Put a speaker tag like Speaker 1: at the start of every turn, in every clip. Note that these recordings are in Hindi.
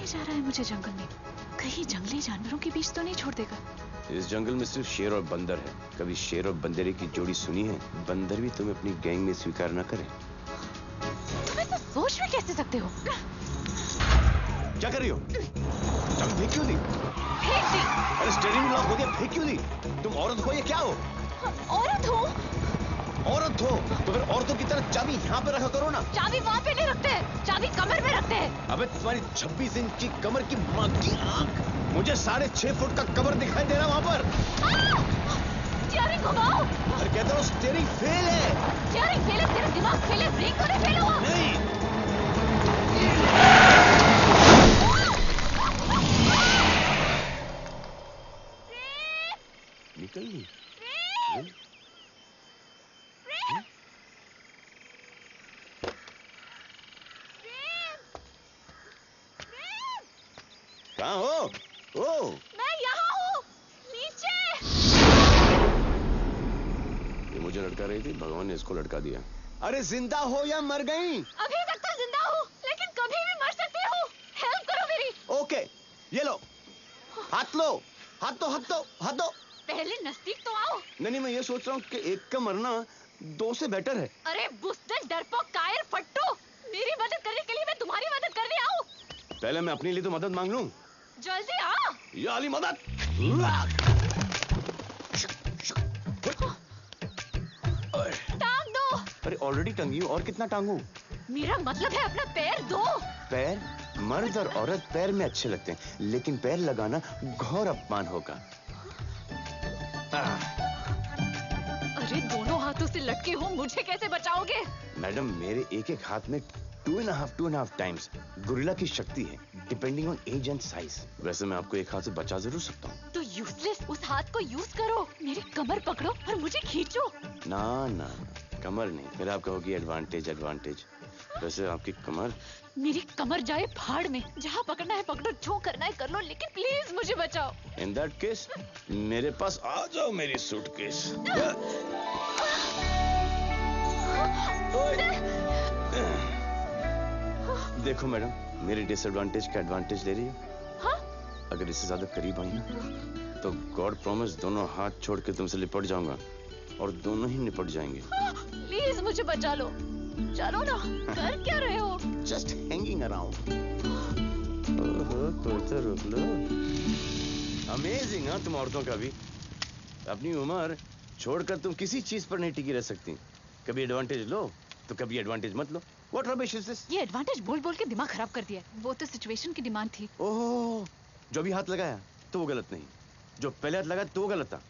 Speaker 1: ले जा रहा है मुझे जंगल में? कहीं जंगली जानवरों के बीच तो नहीं छोड़ देगा?
Speaker 2: इस जंगल में सिर्फ शेर और बंदर है। कभी शेर और बंदरे की जोड़ी सुनी है? बंदर भी तुम्हें अपनी गैंग में स्वीकार न करे।
Speaker 1: तुम ऐसा सोच भी कैसे सकते हो?
Speaker 2: क्या कर रही हो? चाबी फेंक क्यों दी?
Speaker 1: फेंक दी।
Speaker 2: अरे स्टीयरिंग लॉक हो गया, फेंक क्यों दी? तुम औरत हो या क्या हो?
Speaker 1: औरत हो?
Speaker 2: औरत हो तो फिर औरतों की तरह चाबी यहाँ पे रखा करो ना।
Speaker 1: चाबी वहाँ पे नहीं रखते, चाबी कमर में रखते हैं।
Speaker 2: अबे तुम्हारी 26 इंच की कमर की माँ की आंख, मुझे 6.5 फुट का कमर दिखाई दे रहा वहाँ पर।
Speaker 1: स्टीयरिंग घुमाओ।
Speaker 2: अरे कहते हो स्टीयरिंग फेल है।
Speaker 1: स्टीयरिंग फेल है, तेरा दिमाग फेल है, ब्रेक तो नहीं फेल हुआ?
Speaker 2: नहीं। निकल गई। कहाँ हो? ओ,
Speaker 1: मैं यहाँ हूँ, नीचे।
Speaker 2: ये मुझे लटका रही थी, भगवान ने इसको लटका दिया। अरे जिंदा हो या मर गई?
Speaker 1: अभी तक तो जिंदा हूँ, लेकिन कभी भी मर सकती हूँ। हेल्प करो मेरी।
Speaker 2: ओके, ये लो, हाथ लो, हाथ दो, हाथ दो, हाथ दो।
Speaker 1: पहले नजदीक तो आओ।
Speaker 2: नहीं, मैं ये सोच रहा हूँ कि एक का मरना 2 से बेटर है।
Speaker 1: अरे बुज़दिल, डरपोक, कायर, फट्टू, मेरी मदद करने के लिए मैं तुम्हारी मदद करने आऊँ।
Speaker 2: पहले मैं अपने लिए तो मदद मांग लूं।
Speaker 1: जल्दी आ।
Speaker 2: ये वाली मदद।
Speaker 1: टांग दो।
Speaker 2: अरे ऑलरेडी टंगी हूँ, और कितना टांगू?
Speaker 1: मेरा मतलब है अपना पैर दो।
Speaker 2: पैर? मर्द और औरत पैर में अच्छे लगते हैं, लेकिन पैर लगाना घोर अपमान होगा।
Speaker 1: अरे दोनों हाथों से लटके हो, मुझे कैसे बचाओगे?
Speaker 2: मैडम, मेरे एक हाथ में 2.5 टाइम्स गोरिल्ला की शक्ति है, depending on age and size. वैसे मैं आपको एक हाथ से बचा जरूर सकता हूँ।
Speaker 1: तो यूजलेस उस हाथ को यूज करो, मेरी कमर पकड़ो और मुझे खींचो।
Speaker 2: ना, कमर नहीं, फिर आप कहोगी एडवांटेज। वैसे आपकी कमर।
Speaker 1: मेरी कमर जाए भाड़ में, जहाँ पकड़ना है पकड़ो, जो करना है कर लो, लेकिन प्लीज मुझे बचाओ।
Speaker 2: इन दैट केस मेरे पास आ जाओ, मेरी सूटकेस। देखो मैडम, मेरे डिसएडवांटेज का एडवांटेज ले रही हो।
Speaker 1: हाँ?
Speaker 2: अगर इससे ज्यादा करीब आई ना, तो गॉड प्रॉमिस दोनों हाथ छोड़ के तुमसे लिपट जाऊंगा और दोनों ही निपट जाएंगे।
Speaker 1: प्लीज मुझे बचा लो, चलो ना। कर क्या रहे हो?
Speaker 2: Just hanging around. ओहो, तो रुक लो। अमेजिंग, हाँ तुम औरतों का भी। अपनी उम्र छोड़कर तुम किसी चीज पर नहीं टिकी रह सकती। कभी एडवांटेज लो तो कभी एडवांटेज मत लो। What rubbish is this?
Speaker 1: ये एडवांटेज बोल बोल के दिमाग खराब कर दिया। वो तो सिचुएशन की डिमांड थी।
Speaker 2: ओह, जो भी हाथ लगाया तो वो गलत नहीं, जो पहले हाथ लगाया तो वो गलत था।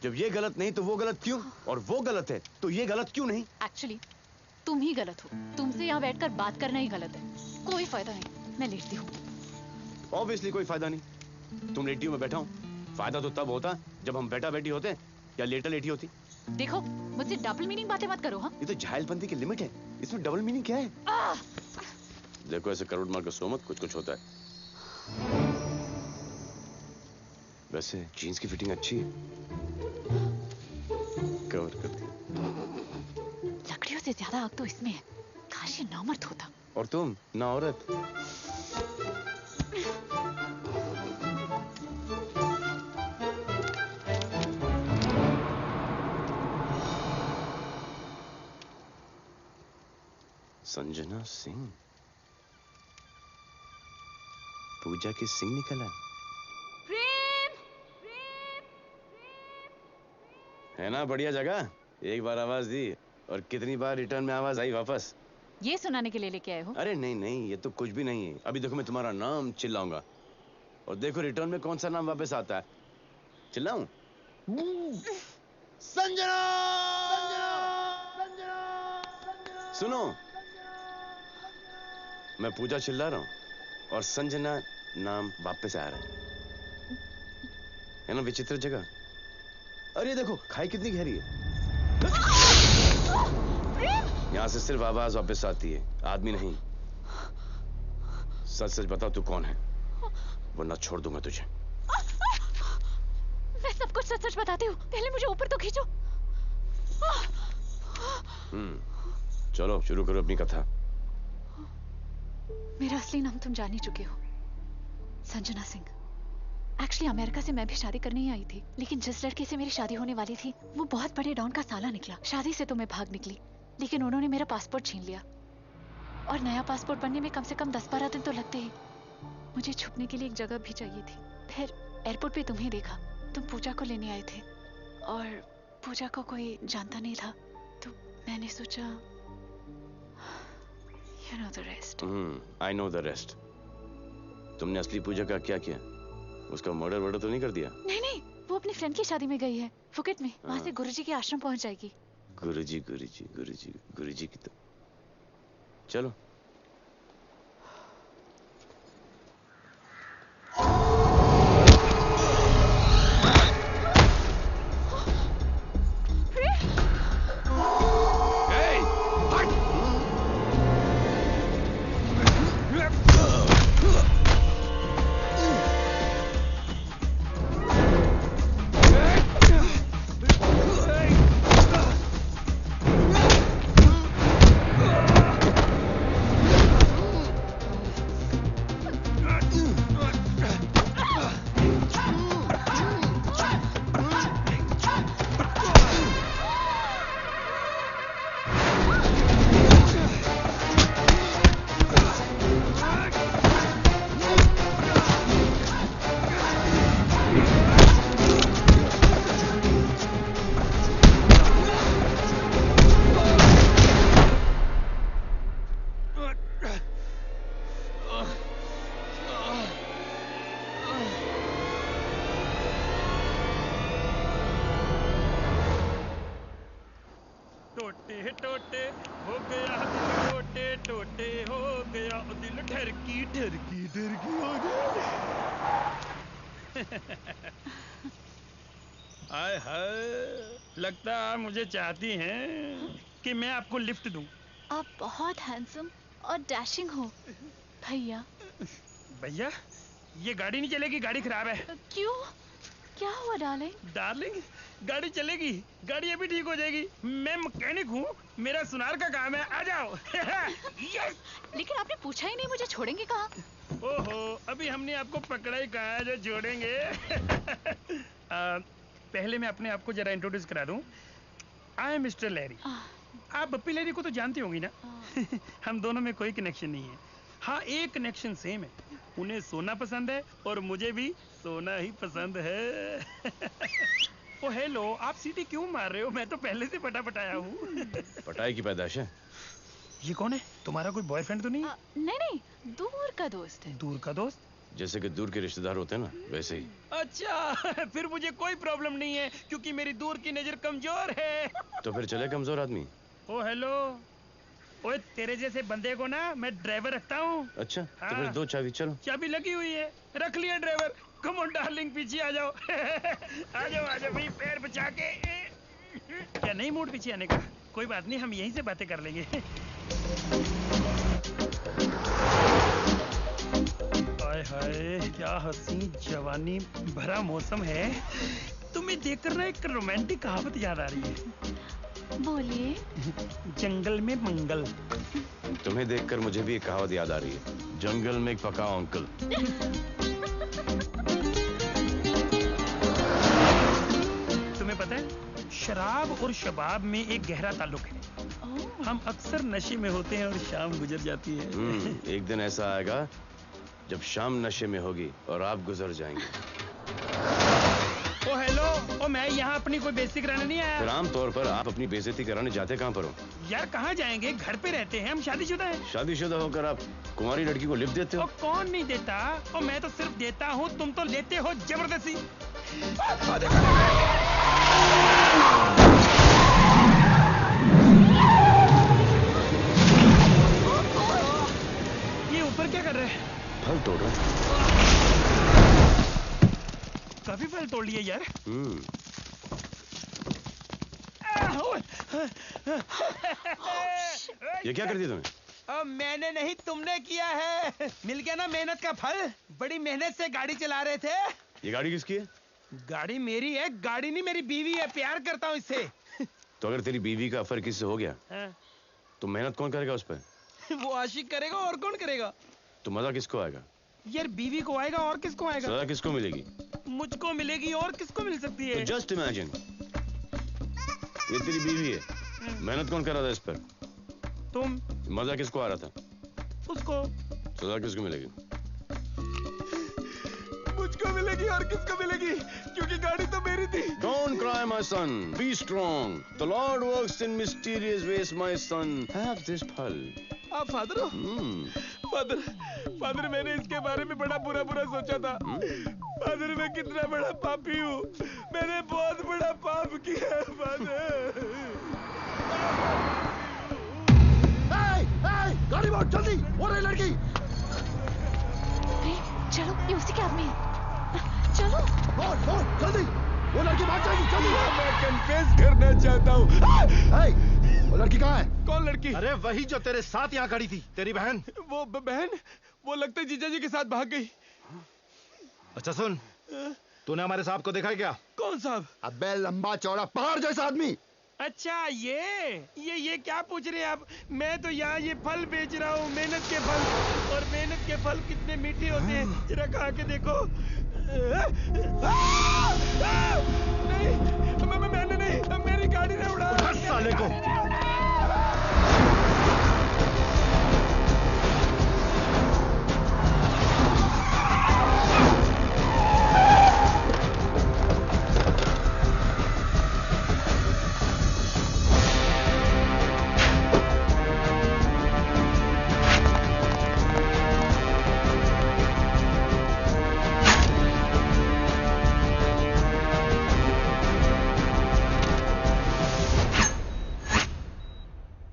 Speaker 2: जब ये गलत नहीं तो वो गलत क्यों? और वो गलत है तो ये गलत क्यों नहीं?
Speaker 1: एक्चुअली तुम ही गलत हो। तुमसे यहाँ बैठकर बात करना ही गलत है। कोई फायदा नहीं, मैं लेटती हूँ।
Speaker 2: ऑब्वियसली कोई फायदा नहीं। तुम लेटी हो, मैं बैठा हूँ। फायदा तो तब होता जब हम बैठा बैठी होते या लेटा लेटी होती।
Speaker 1: देखो, मुझसे डबल मीनिंग बातें मत करो। हाँ,
Speaker 2: ये तो झाइलपंती की लिमिट है, इसमें डबल मीनिंग क्या है? देखो, ऐसे करोड़ मार कर सो मत, कुछ होता है। वैसे जीन्स की फिटिंग अच्छी है, कवर करती है।
Speaker 1: लकड़ियों से ज्यादा आग तो इसमें है। काश ये नामर्द होता।
Speaker 2: और तुम ना औरत। संजना सिंह, पूजा की सिंह निकला है ना। बढ़िया जगह, एक बार आवाज दी और कितनी बार रिटर्न में आवाज आई वापस।
Speaker 1: ये सुनाने के लिए लेके आए हो?
Speaker 2: अरे नहीं, ये तो कुछ भी नहीं है। अभी देखो मैं तुम्हारा नाम चिल्लाऊंगा और देखो रिटर्न में कौन सा नाम वापस आता है। चिल्लाऊं? संजना! सुनो, मैं पूजा चिल्ला रहा हूं और संजना नाम वापस आ रहा है ना। विचित्र जगह। अरे देखो, खाई कितनी गहरी है। यहां से सिर्फ आवाज वापस आती है, आदमी नहीं। सच सच बताओ तू कौन है, वरना छोड़ दूंगा तुझे।
Speaker 1: मैं सब कुछ सच सच बताती हूँ, पहले मुझे ऊपर तो खींचो।
Speaker 2: चलो शुरू करो अपनी कथा।
Speaker 1: मेरा असली नाम तुम जान ही चुके हो। संजना सिंह। एक्चुअली अमेरिका से मैं भी शादी करने ही आई थी, लेकिन जिस लड़के से मेरी शादी होने वाली थी वो बहुत बड़े डॉन का साला निकला। शादी से तो मैं भाग निकली, लेकिन उन्होंने मेरा पासपोर्ट छीन लिया, और नया पासपोर्ट बनने में कम से कम 10-12 दिन तो लगते ही। मुझे छुपने के लिए एक जगह भी चाहिए थी। फिर एयरपोर्ट पे तुम्हें देखा, तुम पूजा को लेने आए थे, और पूजा को कोई जानता नहीं था, तो मैंने सोचा you know the rest.
Speaker 2: I know the rest. तुमने असली पूजा का क्या किया? उसका मर्डर तो नहीं कर दिया?
Speaker 1: नहीं, वो अपनी फ्रेंड की शादी में गई है, फुकेट में। वहाँ से गुरुजी के आश्रम पहुँच जाएगी। गुरुजी की तो चलो।
Speaker 3: टोटे हो गया दिल, टोटे हो गया दिल, ठरकी हो गया। हाय हाय, लगता है मुझे चाहती हैं कि मैं आपको लिफ्ट दूं।
Speaker 1: आप बहुत हैंडसम और डैशिंग हो भैया।
Speaker 3: भैया, ये गाड़ी नहीं चलेगी, गाड़ी खराब है।
Speaker 1: क्यों, क्या हुआ डार्लिंग?
Speaker 3: डार्लिंग, गाड़ी चलेगी, गाड़ी अभी ठीक हो जाएगी। मैं मैकेनिक हूँ, मेरा सुनार का काम है, आ जाओ। यस।
Speaker 1: लेकिन आपने पूछा ही नहीं मुझे छोड़ेंगे कहाँ?
Speaker 3: ओहो, अभी हमने आपको पकड़ा ही कहा है जो छोड़ेंगे। पहले मैं अपने आप को जरा इंट्रोड्यूस करा दूं। I am mister Larry. आप बप्पी लैरी को तो जानती होंगी ना? हम दोनों में कोई कनेक्शन नहीं है। हाँ, एक कनेक्शन सेम है, उन्हें सोना पसंद है और मुझे भी सोना ही पसंद है। ओ हेलो, आप सीटी क्यों मार रहे हो? मैं तो पहले से पटा आया हूँ।
Speaker 2: पटाई की पैदाश है।
Speaker 3: ये कौन है? तुम्हारा कोई बॉयफ्रेंड तो नहीं?
Speaker 1: नहीं, दूर का दोस्त है।
Speaker 3: दूर का दोस्त?
Speaker 2: जैसे कि दूर के रिश्तेदार होते हैं ना, वैसे ही।
Speaker 3: अच्छा, फिर मुझे कोई प्रॉब्लम नहीं है, क्योंकि मेरी दूर की नजर कमजोर है।
Speaker 2: तो फिर चले कमजोर आदमी।
Speaker 3: ओ हेलो, ओए तेरे जैसे बंदे को ना मैं ड्राइवर रखता हूँ।
Speaker 2: अच्छा,
Speaker 3: हाँ।
Speaker 2: तो फिर दो चाबी, चलो।
Speaker 3: चाबी लगी हुई है, रख लिया ड्राइवर। कम ऑन डार्लिंग, पीछे आ जाओ। आ जाओ भाई, पैर बचा के। क्या नहीं मूड पीछे आने का? कोई बात नहीं, हम यहीं से बातें कर लेंगे। हाय हाय, क्या हसीन जवानी भरा मौसम है। तुम्हें देखकर ना एक रोमांटिक कहावत याद आ रही है।
Speaker 1: बोलिए।
Speaker 3: जंगल में मंगल।
Speaker 2: तुम्हें देखकर मुझे भी एक कहावत याद आ रही है, जंगल में एक पकाओ अंकल।
Speaker 3: तुम्हें पता है, शराब और शबाब में एक गहरा ताल्लुक है। हम अक्सर नशे में होते हैं और शाम गुजर जाती है।
Speaker 2: एक दिन ऐसा आएगा जब शाम नशे में होगी और आप गुजर जाएंगे।
Speaker 3: ओ हेलो, ओ मैं यहाँ अपनी कोई बेइज्जती कराने नहीं आया।
Speaker 2: फिर आम तौर पर आप अपनी बेइज्जती कराने जाते कहाँ पर हो?
Speaker 3: यार कहाँ जाएंगे, घर पे रहते हैं, हम शादीशुदा हैं।
Speaker 2: शादीशुदा होकर आप कुंवारी लड़की को लिफ्ट देते हो?
Speaker 3: ओ कौन नहीं देता? ओ मैं तो सिर्फ देता हूँ, तुम तो लेते हो जबरदस्ती। ये ऊपर क्या कर रहे हैं?
Speaker 2: फल तोड़ रहे हैं।
Speaker 3: काफी फल तोड़ लिए यार।
Speaker 2: ये क्या कर दिया तुमने?
Speaker 3: मैंने नहीं, तुमने किया है। मिल गया ना मेहनत का फल। बड़ी मेहनत से गाड़ी चला रहे थे।
Speaker 2: ये गाड़ी किसकी है?
Speaker 3: गाड़ी मेरी है। गाड़ी नहीं, मेरी बीवी है, प्यार करता हूँ इससे।
Speaker 2: तो अगर तेरी बीवी का अफर किसी से हो गया तो मेहनत कौन करेगा उस पर?
Speaker 3: वो आशिक करेगा, और कौन करेगा?
Speaker 2: तो मजा किसको आएगा?
Speaker 3: यार बीवी को आएगा और किसको आएगा?
Speaker 2: सजा किसको मिलेगी?
Speaker 3: मुझको मिलेगी और किसको मिल सकती है?
Speaker 2: जस्ट इमेजिन, ये तेरी बीवी है, मेहनत कौन कर रहा था इस पर?
Speaker 3: तुम।
Speaker 2: मजा किसको आ रहा था?
Speaker 3: उसको।
Speaker 2: सजा किसको मिलेगी?
Speaker 3: मुझको मिलेगी और किसको मिलेगी? क्योंकि गाड़ी तो मेरी थी।
Speaker 2: Don't cry, my son. Be strong. The Lord works in mysterious ways, my son. Have this pal.
Speaker 3: आप फादर हो? फादर मैंने इसके बारे में बड़ा बुरा सोचा था। फादर मैं कितना बड़ा पापी हूँ। मैंने बहुत बड़ा पाप किया है फादर।
Speaker 4: गाड़ी बहुत जल्दी, वो रही लड़की।
Speaker 1: चलो, ये उसी के आदमी है। चलो।
Speaker 4: जल्दी, वो लड़की भाग जाएगी, जल्दी।
Speaker 3: मैं कन्फेस करना चाहता हूँ।
Speaker 4: वो लड़की कहाँ है?
Speaker 3: कौन लड़की?
Speaker 4: अरे वही जो तेरे साथ यहाँ खड़ी थी, तेरी बहन।
Speaker 3: वो बहन? वो लगता है जीजा जी के साथ भाग गई।
Speaker 4: अच्छा सुन, तूने हमारे साहब को देखा है क्या?
Speaker 3: कौन साहब?
Speaker 4: अबे लंबा चौड़ा पहाड़ जैसा आदमी।
Speaker 3: अच्छा ये क्या पूछ रहे हैं आप? मैं तो यहाँ ये फल बेच रहा हूँ, मेहनत के फल। और मेहनत के फल कितने मीठे होते हैं, जरा खा के देखो। नहीं, मैंने नहीं, मेरी गाड़ी ने उड़ा
Speaker 4: साले को।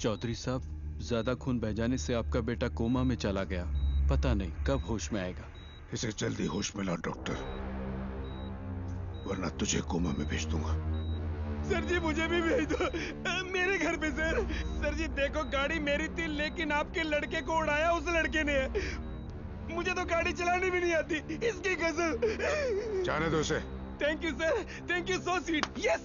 Speaker 5: चौधरी साहब, ज्यादा खून बह जाने से आपका बेटा कोमा में चला गया। पता नहीं कब होश में आएगा।
Speaker 6: इसे जल्दी होश में ला डॉक्टर, वरना तुझे कोमा में भेज दूंगा।
Speaker 3: सर जी मुझे भी भेज दो मेरे घर पे। सर जी देखो, गाड़ी मेरी थी लेकिन आपके लड़के को उड़ाया उस लड़के ने। मुझे तो गाड़ी चलानी भी नहीं आती, इसकी कसम।
Speaker 6: जाने दो उसे।
Speaker 3: Thank you sir, thank you so sweet. Yes.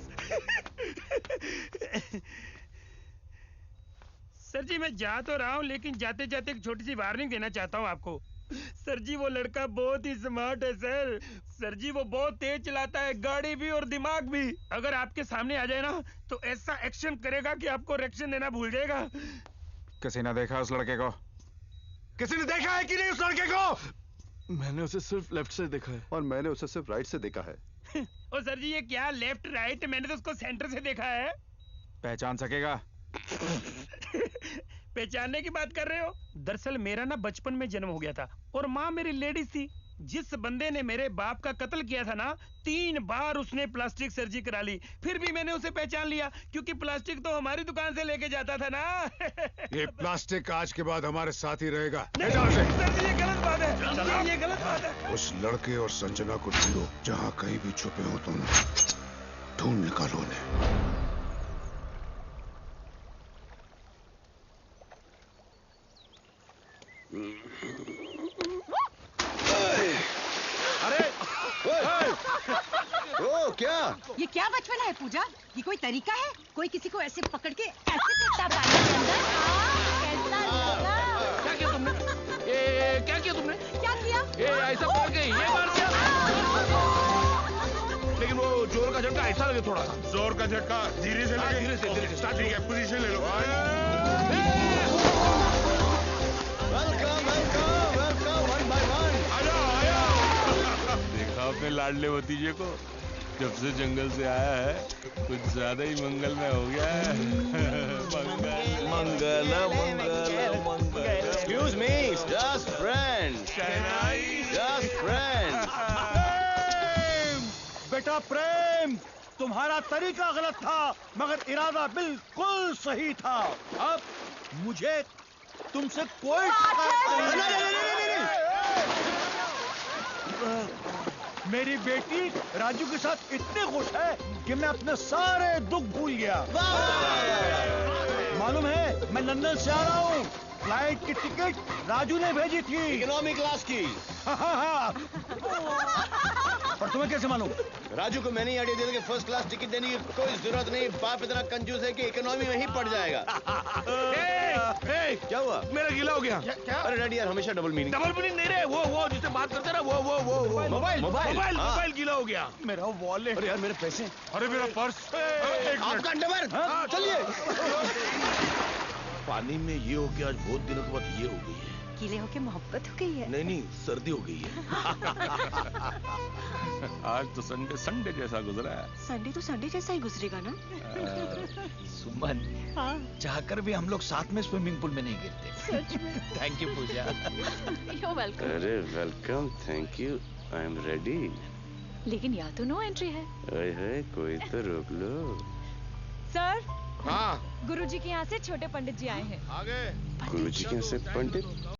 Speaker 3: Sir ji मैं जा तो रहा हूँ, लेकिन जाते जाते एक छोटी सी वार्निंग देना चाहता हूँ आपको। सर जी वो लड़का बहुत ही स्मार्ट है सर। सर जी वो बहुत तेज चलाता है, गाड़ी भी और दिमाग भी। अगर आपके सामने आ जाए ना तो ऐसा एक्शन करेगा कि आपको रिएक्शन देना भूल जाएगा।
Speaker 6: किसी ने देखा उस लड़के को? किसी ने देखा है कि नहीं उस लड़के को?
Speaker 5: मैंने उसे सिर्फ लेफ्ट से देखा है।
Speaker 4: और मैंने उसे सिर्फ राइट से देखा है।
Speaker 3: ओ सर जी ये क्या लेफ्ट राइट, मैंने तो उसको सेंटर से देखा है।
Speaker 6: पहचान सकेगा?
Speaker 3: पहचानने की बात कर रहे हो? दरअसल मेरा ना बचपन में जन्म हो गया था और माँ मेरी लेडीज थी। जिस बंदे ने मेरे बाप का कत्ल किया था ना, 3 बार उसने प्लास्टिक सर्जरी करा ली, फिर भी मैंने उसे पहचान लिया, क्योंकि प्लास्टिक तो हमारी दुकान से लेके जाता था ना।
Speaker 6: ये प्लास्टिक आज के बाद हमारे साथ ही रहेगा।
Speaker 3: सर जी ये गलत बात है, ये गलत बात है।
Speaker 6: उस लड़के और संजना को ढूंढो, जहाँ कहीं भी छुपे हो तुम, ढूंढ निकालो उन्हें।
Speaker 4: अरे
Speaker 2: ओ क्या?
Speaker 7: ये क्या बचपन है पूजा? ये कोई तरीका है? कोई किसी को ऐसे पकड़ के ऐसे फेंकता पानी के अंदर? कैसा लगा?
Speaker 8: क्या किया तुमने? क्या किया तुमने?
Speaker 7: क्या किया?
Speaker 8: ऐसा पकड़ के ये मार दिया। लेकिन वो जोर का झटका ऐसा लगे थोड़ा।
Speaker 6: जोर का झटका धीरे से लगे।
Speaker 8: धीरे से स्टार्ट।
Speaker 6: ठीक है, पोजीशन ले लो।
Speaker 2: देखा आपने लाडले भतीजे को? जब से जंगल से आया है कुछ ज्यादा ही मंगलमय हो गया है। मंगल excuse me, just friend. Just friend.
Speaker 4: बेटा प्रेम, तुम्हारा तरीका गलत था मगर इरादा बिल्कुल सही था। अब मुझे तुमसे कोई मेरी बेटी राजू के साथ इतने खुश है कि मैं अपने सारे दुख भूल गया। मालूम है मैं लंदन से आ रहा हूँ, फ्लाइट की टिकट राजू ने भेजी थी,
Speaker 2: इकोनॉमी क्लास की।
Speaker 4: हाँ। पर तुम्हें कैसे मालूम?
Speaker 2: राजू को मैंने आइडिया दिया था कि फर्स्ट क्लास टिकट देने की कोई जरूरत नहीं, बाप इतना कंजूस है कि इकोनॉमी में ही पड़ जाएगा।
Speaker 8: ए,
Speaker 2: क्या हुआ?
Speaker 8: मेरा गीला हो गया।
Speaker 2: क्या? अरे डैडी यार, हमेशा डबल मीनिंग।
Speaker 8: डबल मीनिंग नहीं रे, वो जिससे बात करते ना, वो
Speaker 2: मोबाइल
Speaker 8: मोबाइल
Speaker 2: हाँ।
Speaker 8: मोबाइल गीला हो गया।
Speaker 4: मेरा वॉलेट।
Speaker 2: अरे यार मेरे पैसे।
Speaker 3: अरे मेरा पर्स।
Speaker 2: आपका अंडरवेयर।
Speaker 8: हाँ,
Speaker 2: चलिए।
Speaker 8: पानी में ये हो गया, आज बहुत दिनों के बाद ये हो गई है।
Speaker 7: गीले होके मोहब्बत हो गई है।
Speaker 8: नहीं, सर्दी हो गई है। आज तो संडे जैसा गुजरा है।
Speaker 7: संडे तो संडे जैसा ही गुजरेगा ना।
Speaker 4: सुमन, चाहकर भी हम लोग साथ में स्विमिंग पूल में नहीं गिरते। Thank you Pooja.
Speaker 1: You're welcome.
Speaker 2: अरे welcome, thank you, I am ready.
Speaker 1: लेकिन यहाँ तो नो एंट्री है।
Speaker 2: ओए कोई तो रोक लो।
Speaker 9: सर,
Speaker 8: हाँ,
Speaker 9: गुरुजी के यहाँ से छोटे पंडित जी आए हैं।
Speaker 8: आगे।
Speaker 2: गुरुजी कैसे पंडित?